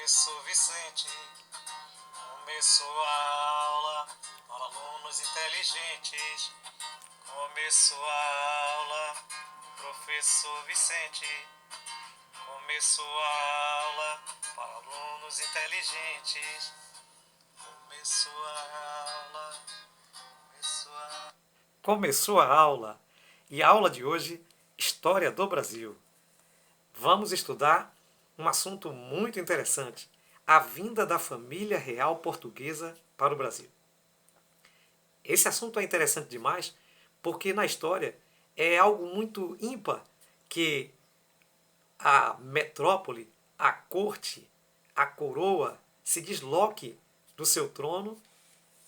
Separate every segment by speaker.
Speaker 1: Professor Vicente, começou a aula para alunos inteligentes. Começou a aula, professor Vicente. Começou a aula para alunos inteligentes. Começou a aula, Começou a aula. E a aula de hoje, História do Brasil. Vamos estudar um assunto muito interessante, a vinda da família real portuguesa para o Brasil. Esse assunto é interessante demais porque na história é algo muito ímpar que a metrópole, a corte, a coroa se desloque do seu trono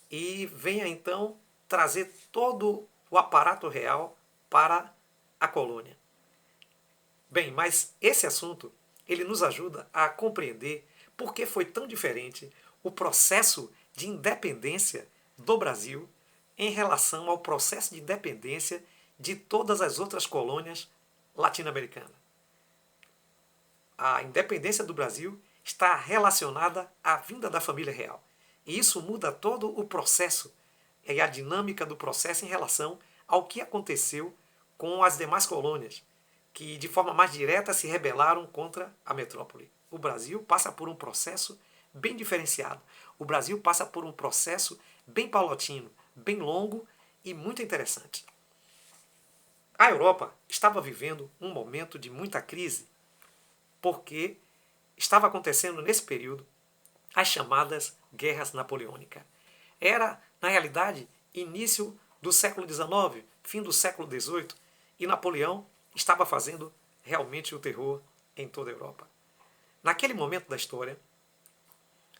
Speaker 1: e venha então trazer todo o aparato real para a colônia. Bem, mas esse assunto ele nos ajuda a compreender por que foi tão diferente o processo de independência do Brasil em relação ao processo de independência de todas as outras colônias latino-americanas. A independência do Brasil está relacionada à vinda da família real. E isso muda todo o processo e a dinâmica do processo em relação ao que aconteceu com as demais colônias, que de forma mais direta se rebelaram contra a metrópole. O Brasil passa por um processo bem diferenciado. O Brasil passa por um processo bem paulatino, bem longo e muito interessante. A Europa estava vivendo um momento de muita crise, porque estava acontecendo nesse período as chamadas guerras napoleônicas. Era, na realidade, início do século XIX, fim do século XVIII, e Napoleão estava fazendo realmente o terror em toda a Europa. Naquele momento da história,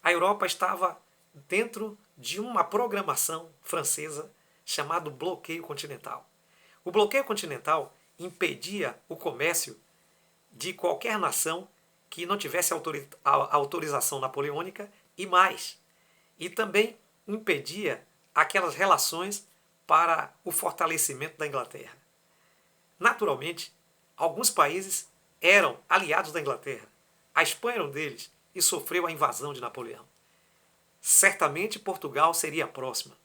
Speaker 1: a Europa estava dentro de uma programação francesa chamada bloqueio continental. O bloqueio continental impedia o comércio de qualquer nação que não tivesse a autorização napoleônica e mais. E também impedia aquelas relações para o fortalecimento da Inglaterra. Naturalmente, alguns países eram aliados da Inglaterra. A Espanha era um deles e sofreu a invasão de Napoleão. Certamente Portugal seria a próxima.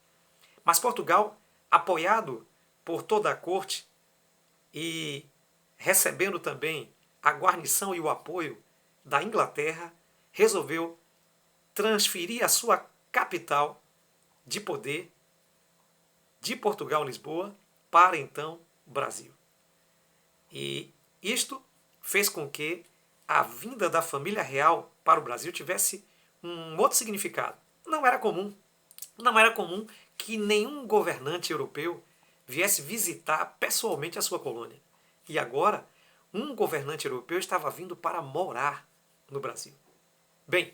Speaker 1: Mas Portugal, apoiado por toda a corte e recebendo também a guarnição e o apoio da Inglaterra, resolveu transferir a sua capital de poder de Portugal, Lisboa, para então Brasil. E isto fez com que a vinda da família real para o Brasil tivesse um outro significado. Não era comum que nenhum governante europeu viesse visitar pessoalmente a sua colônia. E agora, um governante europeu estava vindo para morar no Brasil. Bem,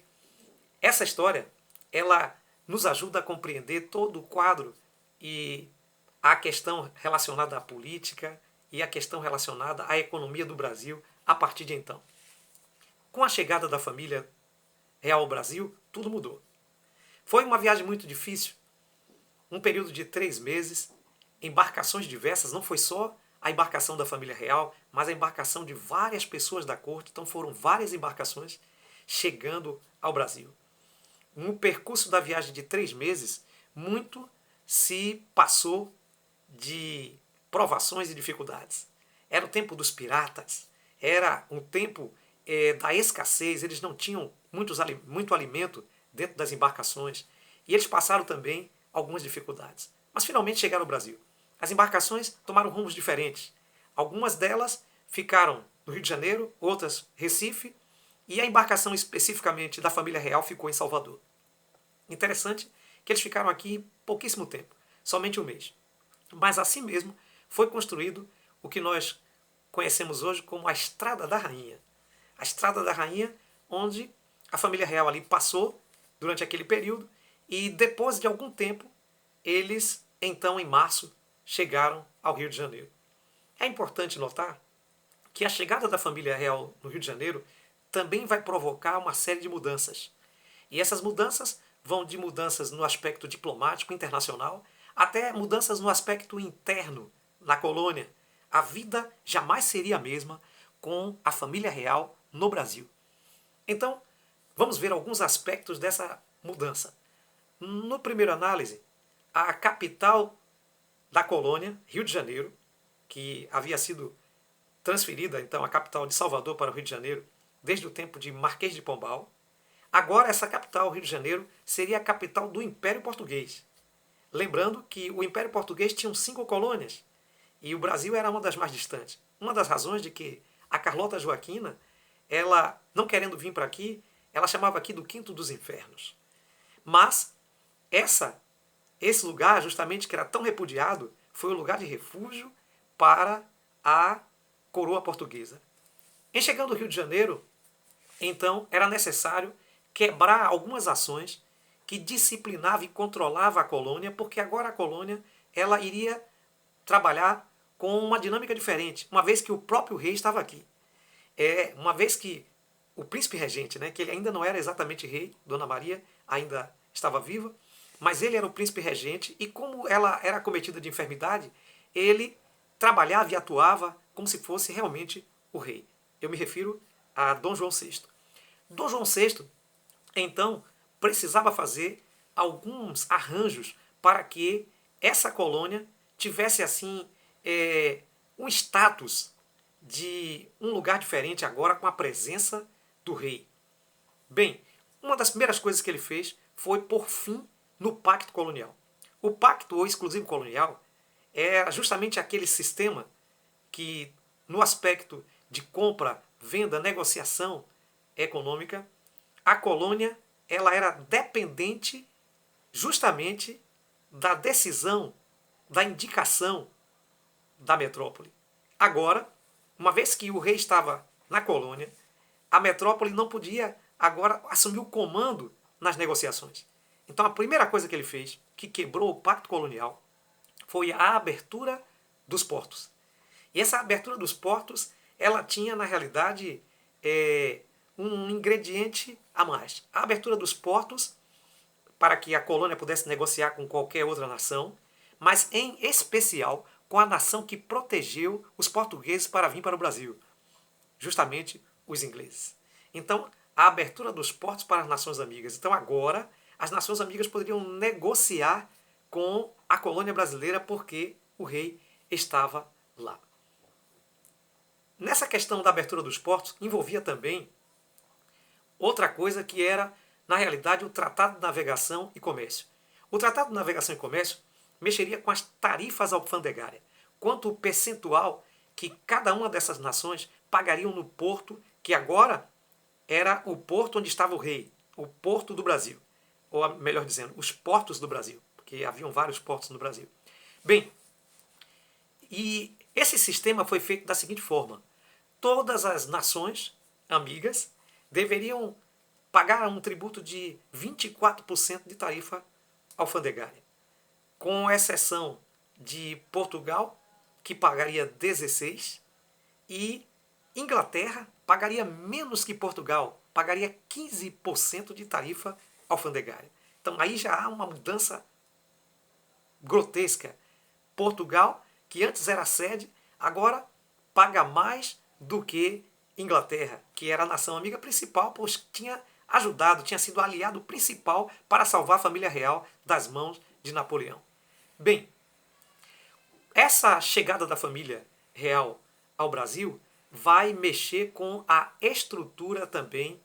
Speaker 1: essa história, ela nos ajuda a compreender todo o quadro e a questão relacionada à política e a questão relacionada à economia do Brasil a partir de então. Com a chegada da família real ao Brasil, tudo mudou. Foi uma viagem muito difícil, um período de 3 meses, embarcações diversas, não foi só a embarcação da família real, mas a embarcação de várias pessoas da corte, então foram várias embarcações chegando ao Brasil. No percurso da viagem de 3 meses, muito se passou de provações e dificuldades. Era o tempo dos piratas, era um tempo da escassez, eles não tinham muito alimento dentro das embarcações e eles passaram também algumas dificuldades. Mas finalmente chegaram ao Brasil. As embarcações tomaram rumos diferentes. Algumas delas ficaram no Rio de Janeiro, outras Recife, e a embarcação especificamente da família real ficou em Salvador. Interessante que eles ficaram aqui pouquíssimo tempo, somente 1 mês. Mas assim mesmo foi construído o que nós conhecemos hoje como a Estrada da Rainha. A Estrada da Rainha, onde a família real ali passou durante aquele período e depois de algum tempo, eles então em março chegaram ao Rio de Janeiro. É importante notar que a chegada da família real no Rio de Janeiro também vai provocar uma série de mudanças. E essas mudanças vão de mudanças no aspecto diplomático internacional até mudanças no aspecto interno na colônia. A vida jamais seria a mesma com a família real no Brasil. Então, vamos ver alguns aspectos dessa mudança. No primeiro análise, a capital da colônia, Rio de Janeiro, que havia sido transferida, então, a capital de Salvador para o Rio de Janeiro, desde o tempo de Marquês de Pombal. Agora, essa capital, Rio de Janeiro, seria a capital do Império Português. Lembrando que o Império Português tinha 5 colônias e o Brasil era uma das mais distantes. Uma das razões de que a Carlota Joaquina, ela, não querendo vir para aqui, ela chamava aqui do Quinto dos Infernos. Mas esse lugar, justamente que era tão repudiado, foi o lugar de refúgio para a coroa portuguesa. Em chegando ao Rio de Janeiro, então, era necessário quebrar algumas ações que disciplinava e controlava a colônia, porque agora a colônia ela iria trabalhar com uma dinâmica diferente, uma vez que o próprio rei estava aqui. Uma vez que o príncipe regente, né, que ele ainda não era exatamente rei, Dona Maria ainda estava viva, mas ele era o príncipe regente e como ela era acometida de enfermidade, ele trabalhava e atuava como se fosse realmente o rei. Eu me refiro a Dom João VI. Dom João VI, então, precisava fazer alguns arranjos para que essa colônia tivesse assim um status de um lugar diferente agora com a presença do rei. Bem, uma das primeiras coisas que ele fez foi pôr fim no pacto colonial. O pacto ou exclusivo colonial é justamente aquele sistema que, no aspecto de compra, venda, negociação econômica, a colônia ela era dependente justamente da decisão, da indicação da metrópole. Agora, uma vez que o rei estava na colônia, a metrópole não podia agora assumir o comando nas negociações. Então a primeira coisa que ele fez, que quebrou o pacto colonial, foi a abertura dos portos. E essa abertura dos portos, ela tinha na realidade um ingrediente a mais. A abertura dos portos para que a colônia pudesse negociar com qualquer outra nação, mas em especial com a nação que protegeu os portugueses para vir para o Brasil, justamente os ingleses. Então, a abertura dos portos para as nações amigas. Então, agora, as nações amigas poderiam negociar com a colônia brasileira porque o rei estava lá. Nessa questão da abertura dos portos, envolvia também outra coisa que era, na realidade, o Tratado de Navegação e Comércio. O Tratado de Navegação e Comércio mexeria com as tarifas alfandegárias, quanto o percentual que cada uma dessas nações pagariam no porto, que agora era o porto onde estava o rei, o porto do Brasil. Ou melhor dizendo, os portos do Brasil, porque haviam vários portos no Brasil. Bem, e esse sistema foi feito da seguinte forma. Todas as nações amigas deveriam pagar um tributo de 24% de tarifa alfandegária, com exceção de Portugal, que pagaria 16%, e Inglaterra pagaria menos que Portugal, pagaria 15% de tarifa alfandegária. Então aí já há uma mudança grotesca. Portugal, que antes era sede, agora paga mais do que Inglaterra, que era a nação amiga principal, pois tinha ajudado, tinha sido aliado principal para salvar a família real das mãos de Napoleão. Bem, essa chegada da família real ao Brasil vai mexer com a estrutura também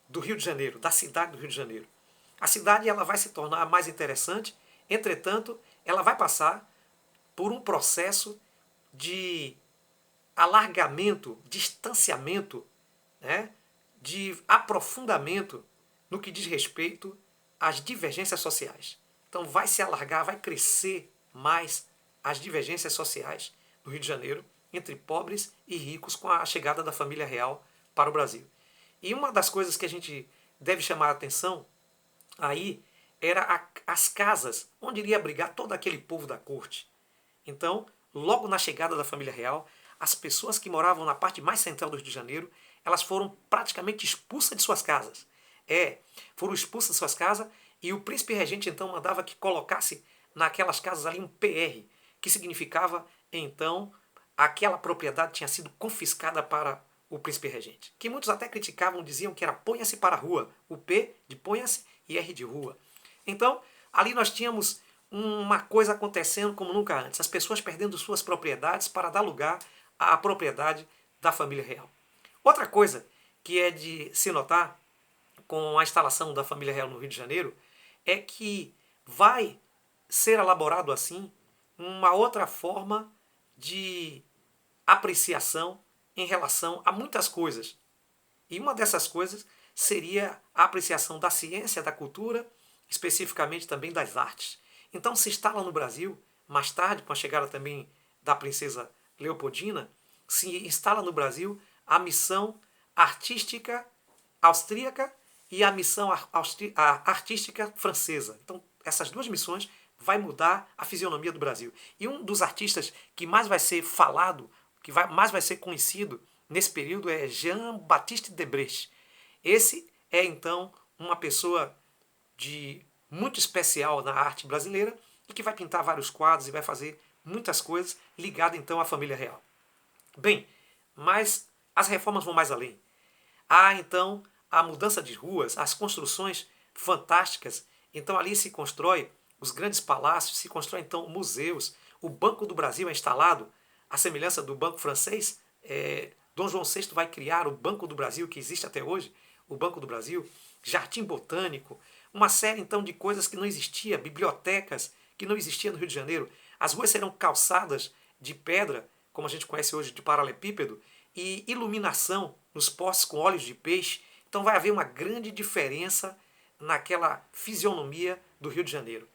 Speaker 1: do Rio de Janeiro, da cidade do Rio de Janeiro. A cidade ela vai se tornar mais interessante, entretanto, ela vai passar por um processo de alargamento, distanciamento, né, de aprofundamento no que diz respeito às divergências sociais. Então vai se alargar, vai crescer mais as divergências sociais no Rio de Janeiro entre pobres e ricos com a chegada da família real para o Brasil. E uma das coisas que a gente deve chamar a atenção aí era as casas onde iria abrigar todo aquele povo da corte. Então, logo na chegada da família real, as pessoas que moravam na parte mais central do Rio de Janeiro, elas foram praticamente expulsas de suas casas. Foram expulsas de suas casas e o príncipe regente então mandava que colocasse naquelas casas ali um PR, que significava então aquela propriedade tinha sido confiscada para o príncipe regente, que muitos até criticavam, diziam que era ponha-se para a rua, o P de ponha-se e R de rua. Então, ali nós tínhamos uma coisa acontecendo como nunca antes, as pessoas perdendo suas propriedades para dar lugar à propriedade da família real. Outra coisa que é de se notar com a instalação da família real no Rio de Janeiro é que vai ser elaborado assim uma outra forma de apreciação em relação a muitas coisas. E uma dessas coisas seria a apreciação da ciência, da cultura, especificamente também das artes. Então se instala no Brasil, mais tarde, com a chegada também da princesa Leopoldina, se instala no Brasil a missão artística austríaca e a missão artística francesa. Então essas duas missões vai mudar a fisionomia do Brasil. E um dos artistas que mais vai ser falado, que mais vai ser conhecido nesse período é Jean-Baptiste Debrecht. Esse é então uma pessoa de muito especial na arte brasileira e que vai pintar vários quadros e vai fazer muitas coisas ligadas então à família real. Bem, mas as reformas vão mais além. Há então a mudança de ruas, as construções fantásticas. Então ali se constrói os grandes palácios, se constrói então museus. O Banco do Brasil é instalado, à semelhança do Banco Francês. Dom João VI vai criar o Banco do Brasil, que existe até hoje, o Banco do Brasil, Jardim Botânico, uma série então de coisas que não existia, bibliotecas que não existiam no Rio de Janeiro. As ruas serão calçadas de pedra, como a gente conhece hoje, de paralelepípedo, e iluminação nos postes com óleos de peixe. Então vai haver uma grande diferença naquela fisionomia do Rio de Janeiro.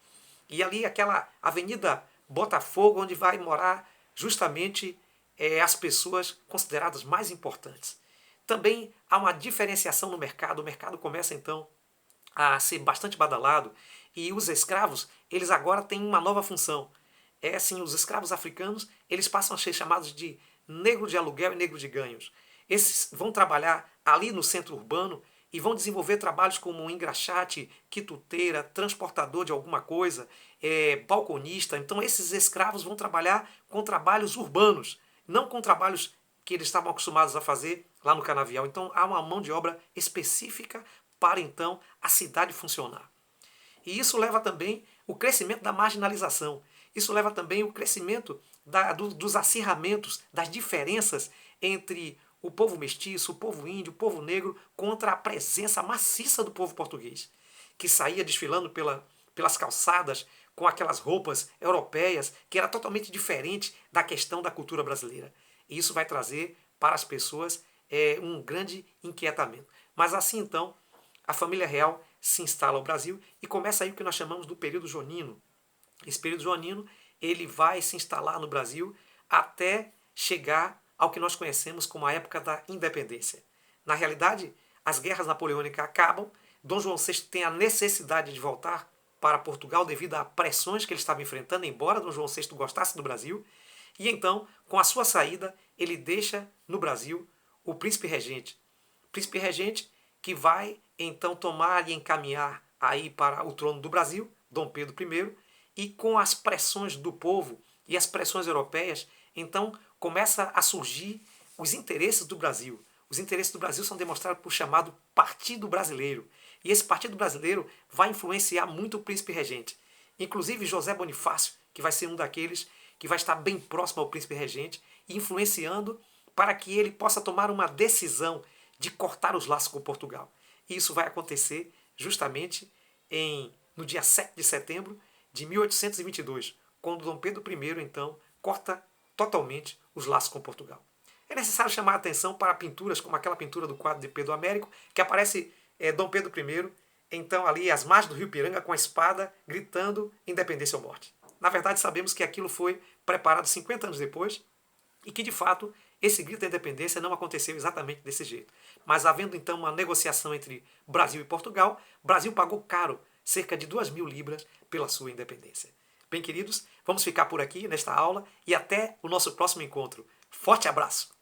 Speaker 1: E ali aquela Avenida Botafogo, onde vai morar justamente as pessoas consideradas mais importantes. Também há uma diferenciação no mercado. O mercado começa então a ser bastante badalado e os escravos, eles agora têm uma nova função. Assim, os escravos africanos, eles passam a ser chamados de negro de aluguel e negro de ganhos. Esses vão trabalhar ali no centro urbano e vão desenvolver trabalhos como engraxate, quituteira, transportador de alguma coisa, balconista. Então esses escravos vão trabalhar com trabalhos urbanos, não com trabalhos que eles estavam acostumados a fazer lá no canavial. Então há uma mão de obra específica para então a cidade funcionar. E isso leva também o crescimento da marginalização. Isso leva também o crescimento dos acirramentos, das diferenças entre o povo mestiço, o povo índio, o povo negro, contra a presença maciça do povo português, que saía desfilando pelas calçadas com aquelas roupas europeias, que era totalmente diferente da questão da cultura brasileira. E isso vai trazer para as pessoas um grande inquietamento. Mas assim então, a família real se instala ao Brasil e começa aí o que nós chamamos do período joanino. Esse período joanino, ele vai se instalar no Brasil até chegar ao que nós conhecemos como a época da independência. Na realidade, as guerras napoleônicas acabam, Dom João VI tem a necessidade de voltar para Portugal devido a pressões que ele estava enfrentando, embora Dom João VI gostasse do Brasil, e então, com a sua saída, ele deixa no Brasil o príncipe regente. Príncipe regente que vai então tomar e encaminhar aí para o trono do Brasil, Dom Pedro I, e com as pressões do povo e as pressões europeias, então começa a surgir os interesses do Brasil. Os interesses do Brasil são demonstrados por chamado Partido Brasileiro. E esse Partido Brasileiro vai influenciar muito o príncipe regente. Inclusive José Bonifácio, que vai ser um daqueles que vai estar bem próximo ao príncipe regente, influenciando para que ele possa tomar uma decisão de cortar os laços com Portugal. E isso vai acontecer justamente no dia 7 de setembro de 1822, quando Dom Pedro I, então, corta totalmente os laços com Portugal. É necessário chamar a atenção para pinturas como aquela pintura do quadro de Pedro Américo, que aparece Dom Pedro I, então ali às margens do rio Piranga com a espada, gritando independência ou morte. Na verdade, sabemos que aquilo foi preparado 50 anos depois e que, de fato, esse grito da independência não aconteceu exatamente desse jeito. Mas havendo então uma negociação entre Brasil e Portugal, Brasil pagou caro, cerca de 2.000 libras, pela sua independência. Bem, queridos, vamos ficar por aqui nesta aula e até o nosso próximo encontro. Forte abraço!